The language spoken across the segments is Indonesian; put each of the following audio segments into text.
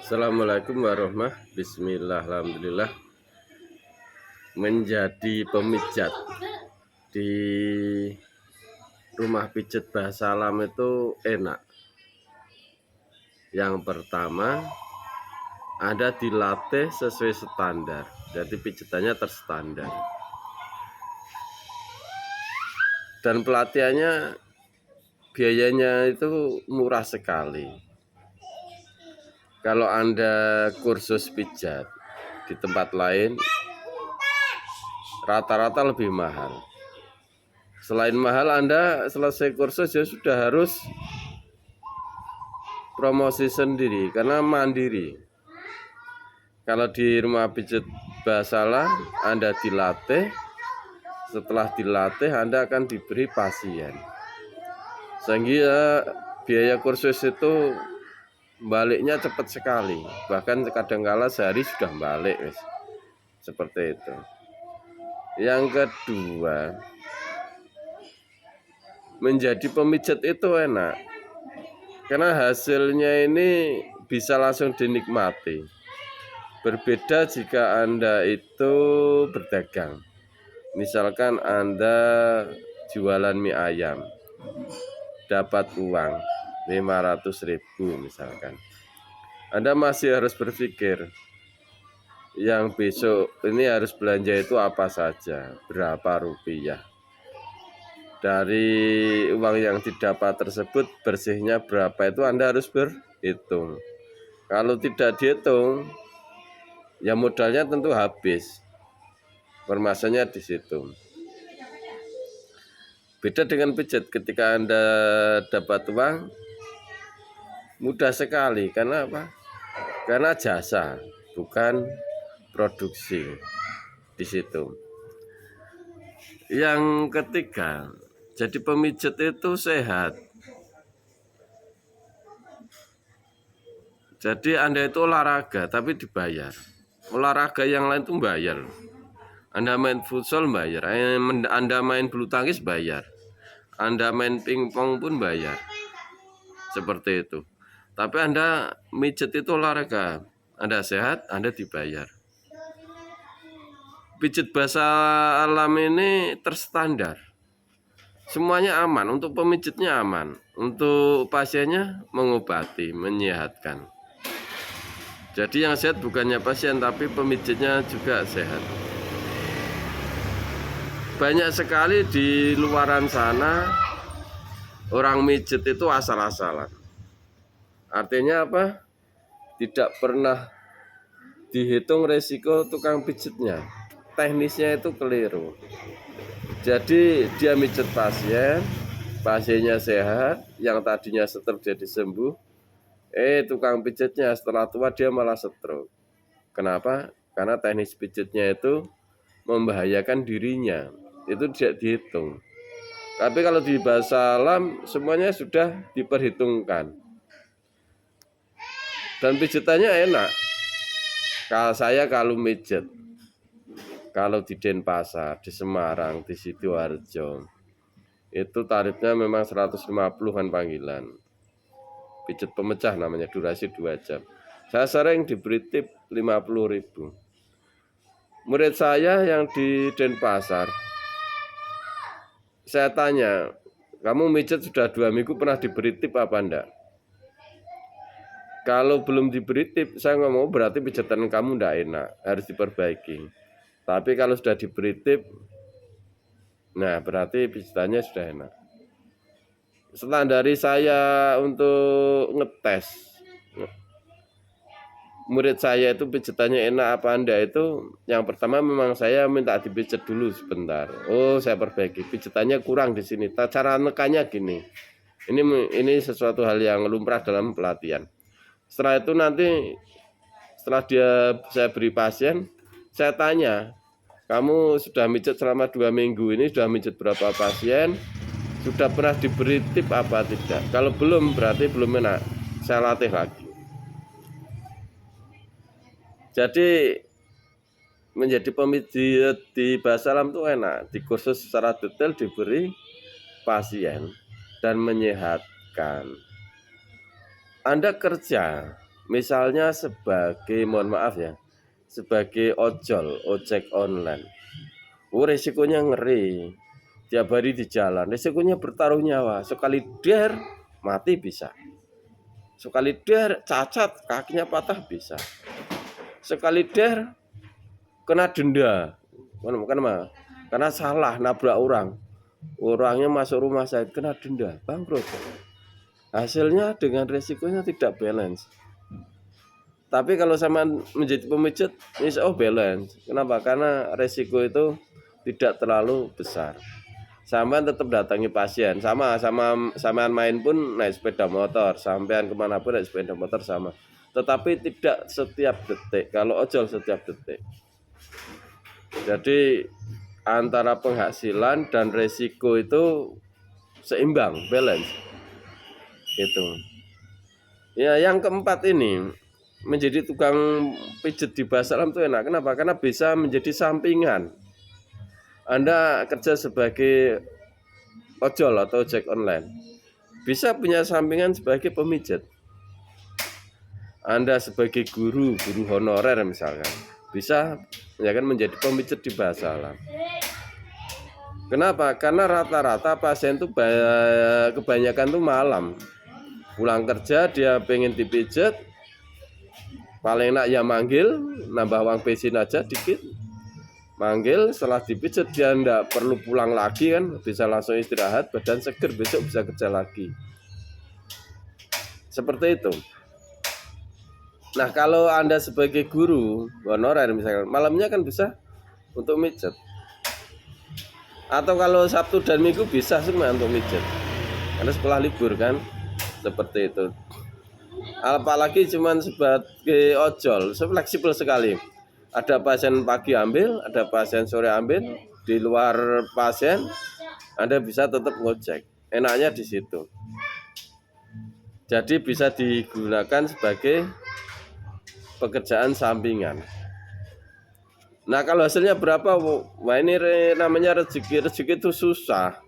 Assalamualaikum warahmatullahi wabarakatuh. Bismillah, alhamdulillah. Menjadi pemijat di rumah pijat Mbah Salam itu enak. Yang pertama, Anda dilatih sesuai standar, jadi pijatannya terstandar. Dan pelatihannya biayanya itu murah sekali. Kalau Anda kursus pijat di tempat lain rata-rata lebih mahal. Selain mahal, Anda selesai kursus ya sudah harus promosi sendiri karena mandiri. Kalau di rumah pijat Mbah Salam Anda dilatih, setelah dilatih Anda akan diberi pasien. Sehingga biaya kursus itu baliknya cepat sekali, bahkan kadang-kala sehari sudah balik, seperti itu. Yang kedua, menjadi pemijat itu enak karena hasilnya ini bisa langsung dinikmati. Berbeda jika Anda itu berdagang. Misalkan Anda jualan mie ayam, dapat uang 500.000 misalkan. Anda masih harus berpikir, yang besok ini harus belanja itu apa saja, berapa rupiah. Dari uang yang didapat tersebut bersihnya berapa itu Anda harus berhitung. Kalau tidak dihitung, ya modalnya tentu habis. Permasalahannya di situ. Beda dengan pijat, ketika Anda dapat uang mudah sekali. Karena apa? Karena jasa, bukan produksi di situ. Yang ketiga, jadi pemijat itu sehat. Jadi Anda itu olahraga tapi dibayar. Olahraga yang lain itu bayar. Anda main futsal bayar, Anda main bulu tangkis bayar, Anda main pingpong pun bayar. Seperti itu. Tapi Anda mijet itu olahraga, Anda sehat, Anda dibayar. Pijat Mbah Salam ini terstandar. Semuanya aman, untuk pemijatnya aman, untuk pasiennya mengobati, menyehatkan. Jadi yang sehat bukannya pasien, tapi pemijatnya juga sehat. Banyak sekali di luaran sana orang mijet itu asal-asalan. Artinya apa? Tidak pernah dihitung resiko tukang pijatnya. Teknisnya itu keliru. Jadi dia mijet pasien, pasiennya sehat, yang tadinya stroke jadi sembuh. Tukang pijatnya setelah tua dia malah stroke. Kenapa? Karena teknis pijatnya itu membahayakan dirinya. Itu tidak dihitung. Tapi kalau di Mbah Salam semuanya sudah diperhitungkan. Dan pijatannya enak. Kalau mijet, kalau di Denpasar, di Semarang, di Sidoarjo, itu tarifnya memang 150-an panggilan. Pijat pemecah namanya, durasi 2 jam. Saya sering diberi tip 50.000. Murid saya yang di Denpasar, saya tanya, kamu mijet sudah 2 minggu pernah diberi tip apa enggak? Kalau belum diberi tip, saya ngomong berarti pijatan kamu enggak enak, harus diperbaiki. Tapi kalau sudah diberi tip, nah berarti pijatannya sudah enak. Standari saya untuk ngetes murid saya itu pijatannya enak apa enggak itu, yang pertama memang saya minta dipijat dulu sebentar. Oh, saya perbaiki, pijatannya kurang di sini. Cara nekannya gini. Ini sesuatu hal yang lumrah dalam pelatihan. Setelah itu nanti setelah saya beri pasien, saya tanya, kamu sudah mijet selama 2 minggu ini, sudah mijet berapa pasien? Sudah pernah diberi tip apa tidak? Kalau belum, berarti belum enak. Saya latih lagi. Jadi menjadi pemijat di Mbah Salam itu enak. Di kursus secara detail diberi pasien dan menyehatkan. Anda kerja, Misalnya sebagai, mohon maaf ya, sebagai ojek online. Resikonya ngeri. Tiap hari di jalan, resikonya bertaruh nyawa. Sekali der, mati bisa. Sekali der, cacat, kakinya patah bisa. Sekali der, kena denda. Kenapa? Karena salah nabrak orang. Orangnya masuk rumah sakit, kena denda, bangkrut. Hasilnya dengan resikonya tidak balance. Tapi kalau sama menjadi pemijat, insya Allah balance. Kenapa? Karena resiko itu tidak terlalu besar. Sampean tetap datangi pasien, samaan main pun naik sepeda motor, sampean kemana pun naik sepeda motor sama. Tetapi tidak setiap detik. Kalau ojol setiap detik. Jadi antara penghasilan dan resiko itu seimbang, balance. Itu. Ya, yang keempat ini menjadi tukang pijet di Bahasa Alam itu enak. Kenapa? Karena bisa menjadi sampingan. Anda kerja sebagai ojol atau ojek online, bisa punya sampingan sebagai pemijat. Anda sebagai guru honorer misalkan, bisa ya kan menjadi pemijat di Bahasa Alam. Kenapa? Karena rata-rata pasien itu kebanyakan tuh malam. Pulang kerja dia pengen dipijat, paling enak ya manggil, nambah uang bensin aja dikit. Manggil, setelah dipijat dia tidak perlu pulang lagi kan, bisa langsung istirahat, badan seger, besok bisa kerja lagi. Seperti itu. Nah, kalau Anda sebagai guru honorer misalnya, malamnya kan bisa untuk mijat. Atau kalau Sabtu dan Minggu bisa semua untuk mijat. Karena sekolah libur kan, seperti itu. Apalagi cuman sebagai ojol, fleksibel sekali. Ada pasien pagi ambil, ada pasien sore ambil, di luar pasien Anda bisa tetap ngojek. Enaknya di situ. Jadi bisa digunakan sebagai pekerjaan sampingan. Nah, kalau hasilnya berapa? Wah, ini namanya rezeki. Rezeki itu susah.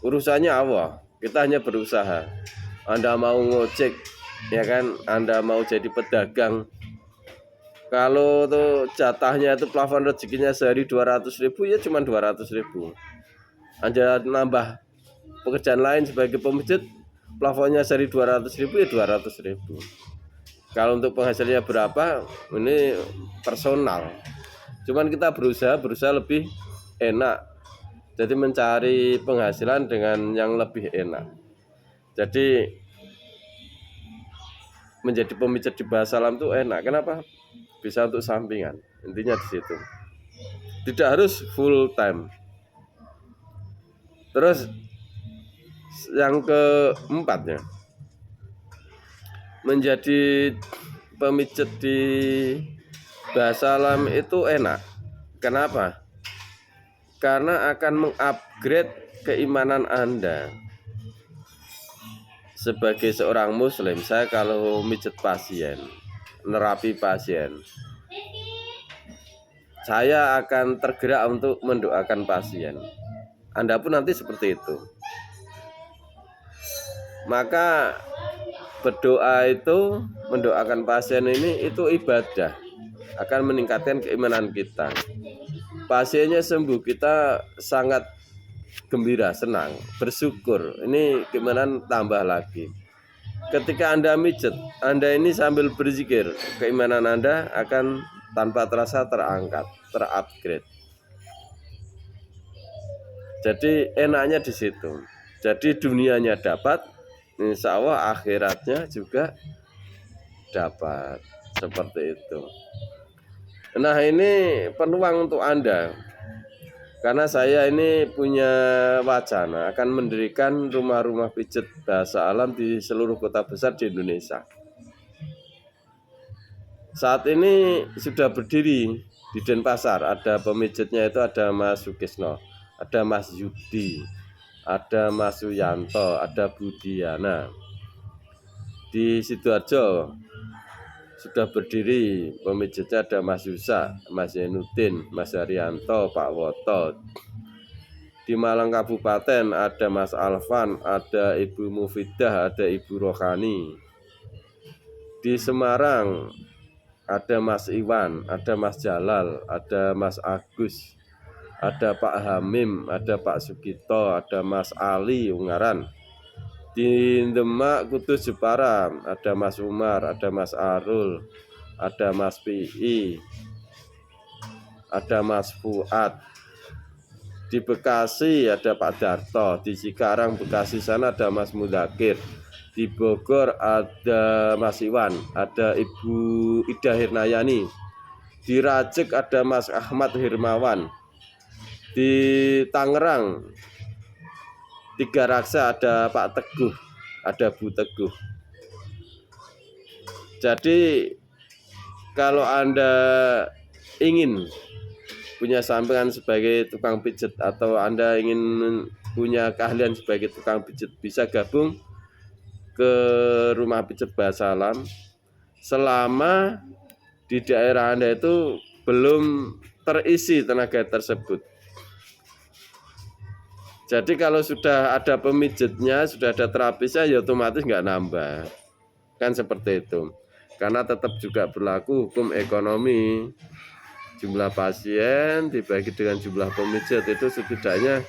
Urusannya Allah. Kita hanya berusaha. Anda mau ngojek, ya kan? Anda mau jadi pedagang. Kalau tuh jatahnya itu plafon rezekinya sehari 200.000, ya cuma 200.000. Anda nambah pekerjaan lain sebagai pemijat, plafonnya sehari 200.000 ya 200.000. Kalau untuk penghasilannya berapa, ini personal. Cuman kita berusaha lebih enak. Jadi mencari penghasilan dengan yang lebih enak. Jadi menjadi pemijat di Bahasa Alam itu enak. Kenapa? Bisa untuk sampingan. Intinya di situ. Tidak harus full time. Terus yang keempatnya, menjadi pemijat di Bahasa Alam itu enak. Kenapa? Karena akan mengupgrade keimanan Anda. Sebagai seorang muslim, saya kalau mijat pasien, nerapi pasien, saya akan tergerak untuk mendoakan pasien. Anda pun nanti seperti itu. Maka berdoa itu, mendoakan pasien ini itu ibadah, akan meningkatkan keimanan kita. Pasiennya sembuh, kita sangat gembira, senang, bersyukur. Ini keimanan tambah lagi. Ketika Anda mijat, Anda ini sambil berzikir, keimanan Anda akan tanpa terasa terangkat, terupgrade. Jadi enaknya di situ. Jadi dunianya dapat, insya Allah akhiratnya juga dapat. Seperti itu. Nah, ini peluang untuk Anda. Karena saya ini punya wacana akan mendirikan rumah-rumah pijat Bahasa Alam di seluruh kota besar di Indonesia. Saat ini sudah berdiri di Denpasar, ada pemijatnya itu ada Mas Sukisno, ada Mas Yudi, ada Mas Suyanto, ada Budiana. Di Sidoarjo sudah berdiri pemijatnya ada Mas Yusa, Mas Yenuddin, Mas Haryanto, Pak Woto. Di Malang Kabupaten ada Mas Alvan, ada Ibu Mufidah, ada Ibu Rohani. Di Semarang ada Mas Iwan, ada Mas Jalal, ada Mas Agus, ada Pak Hamim, ada Pak Sugito, ada Mas Ali Ungaran. Di Demak Kudus Jepara ada Mas Umar, ada Mas Arul, ada Mas PI, ada Mas Fuad. Di Bekasi ada Pak Darto, di Cikarang Bekasi sana ada Mas Mudakir, di Bogor ada Mas Iwan, ada Ibu Ida Hirnayani, di Rajek ada Mas Ahmad Hirmawan, di Tangerang Tiga Raksa ada Pak Teguh, ada Bu Teguh. Jadi kalau Anda ingin punya sampingan sebagai tukang pijat atau Anda ingin punya keahlian sebagai tukang pijat, bisa gabung ke rumah pijat Bahasa Alam selama di daerah Anda itu belum terisi tenaga tersebut. Jadi kalau sudah ada pemijatnya, sudah ada terapisnya, ya otomatis nggak nambah. Kan seperti itu. Karena tetap juga berlaku hukum ekonomi. Jumlah pasien dibagi dengan jumlah pemijat itu setidaknya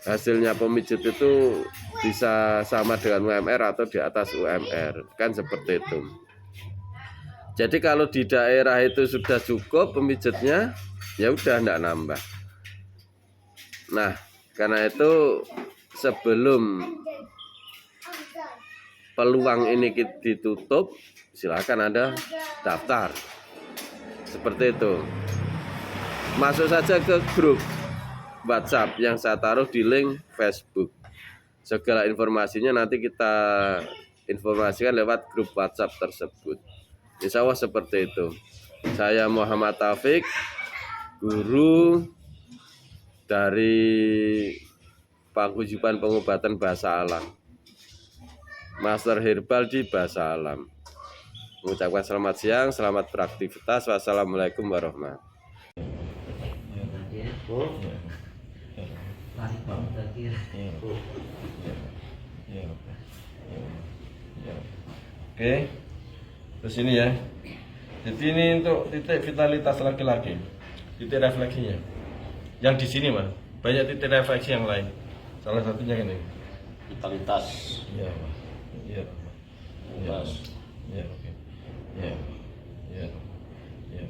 hasilnya pemijat itu bisa sama dengan UMR atau di atas UMR. Kan seperti itu. Jadi kalau di daerah itu sudah cukup pemijatnya, ya udah enggak nambah. Nah, karena itu sebelum peluang ini ditutup, silakan Anda daftar. Seperti itu. Masuk saja ke grup WhatsApp yang saya taruh di link Facebook. Segala informasinya nanti kita informasikan lewat grup WhatsApp tersebut. Insya Allah seperti itu. Saya Muhammad Taufik, guru dari Paguyuban Pengobatan Bahasa Alam, Master Herbal di Bahasa Alam. Mengucapkan selamat siang, selamat beraktivitas. Wassalamualaikum warahmatullahi wabarakatuh. Oke, terus ini ya. Jadi ini untuk titik vitalitas laki-laki, titik refleksinya. Yang di sini Mas, banyak titik refleksi yang lain. Salah satunya ini. Vitalitas. Iya, iya, iya, iya, oke, iya, iya, iya, iya,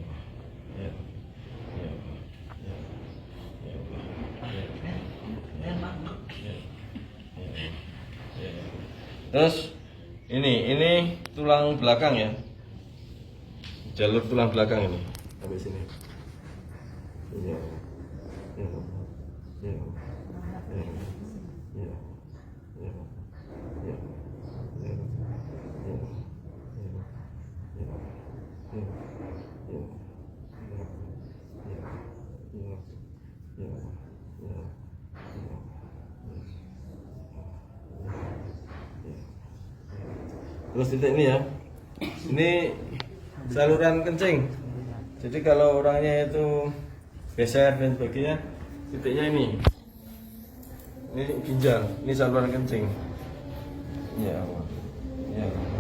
iya, iya. Terus ini tulang belakang ya, jalur tulang belakang ini sampai sini. Iya. Terus titik ini ya, ini saluran kencing. Jadi kalau orangnya itu geser dan sebagainya, titiknya ini ginjal, ini saluran kencing. Ya Allah, ya Allah,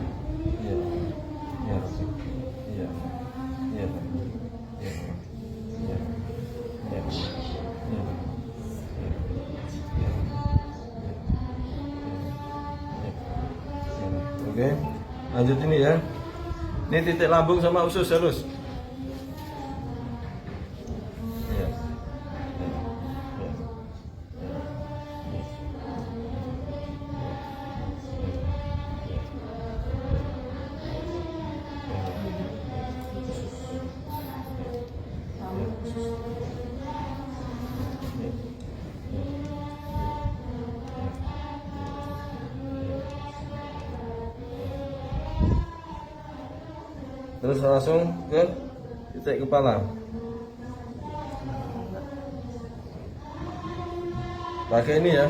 ya Allah, ya Allah, ya Allah, ya Allah, ya Allah, ya Allah, ya Allah. Oke, lanjut ini ya. Ini titik lambung sama usus halus. Ya. Terus langsung ke titik kepala. Pakai ini ya,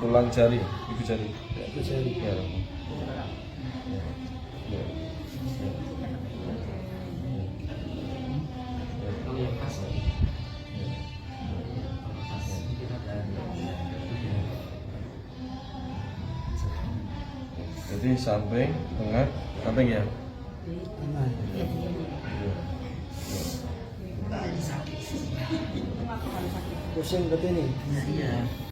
tulang jari, ibu jari. Ibu jari. Ya. Jadi samping, tengah, samping ya. Pusing ke sini. Iya.